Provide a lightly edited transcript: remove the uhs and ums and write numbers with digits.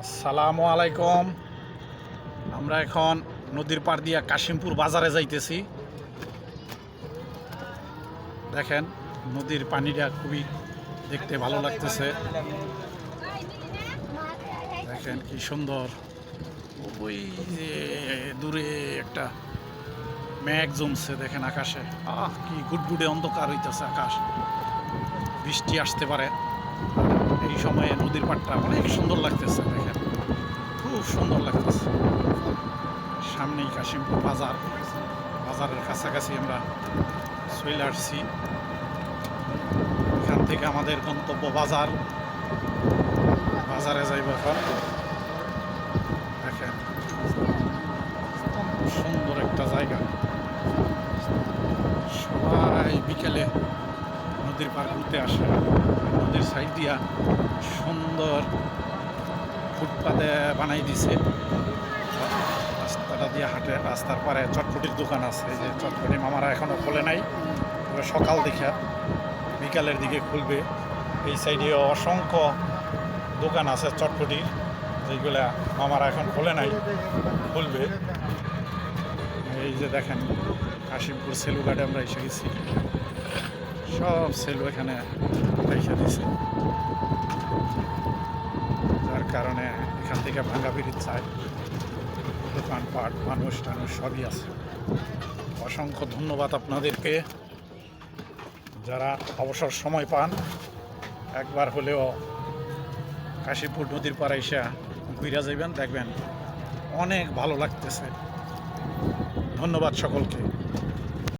আসসালামু আলাইকুম। আমরা এখন নদীর পাড় দিয়া কাশিমপুর বাজারে যাইতেছি। দেখেন নদীর পানিটা খুবই দেখতে ভালো লাগতেছে। দেখেন কি সুন্দর। ওই যে দূরে একটা মেঘ জমছে দেখেন আকাশে। কি গুডগুডে অন্ধকার হইতেছে আকাশ, বৃষ্টি আসতে পারে। এই সময়ে নদীর পাড়টা অনেক সুন্দর লাগতেছে। দেখেন খুব সুন্দর লাগতেছে। সামনেই কাশিমপুর বাজার, বাজারের কাছাকাছি আমরা চলে আসছি। এখান থেকে আমাদের গন্তব্য বাজার, বাজারে যাইব এখন। দেখেন সুন্দর একটা জায়গা। সবাই বিকেলে নদীর পার ঘুরতে আসে। নদীর সাইড দিয়া সুন্দর ফুটপাতে বানাই দিছে, রাস্তাটা দিয়ে হাঁটে। রাস্তার পারে চটপটির দোকান আছে। এই যে চটপটি মামারা এখনো খোলে নাই, তবে সকাল দেখে বিকালের দিকে খুলবে। এই সাইডে অসংখ্য দোকান আছে চটপটির, যেগুলা মামারা এখন খোলে নাই, খুলবে। এই যে দেখেন কাশিমপুর সেলুঘাটে আমরা এসে গেছি। সব সেলু এখানে রেখে দিছে, যার কারণে এখান থেকে ভাঙা বিড়ির চাই, দোকানপাট, মানুষ টানুষ সবই আছে। অসংখ্য ধন্যবাদ আপনাদেরকে, যারা অবসর সময় পান একবার হলেও কাশীপুর নদীর পাড়ে এসে ঘুরে যাইবেন, দেখবেন অনেক ভালো লাগতেছে। ধন্যবাদ সকলকে।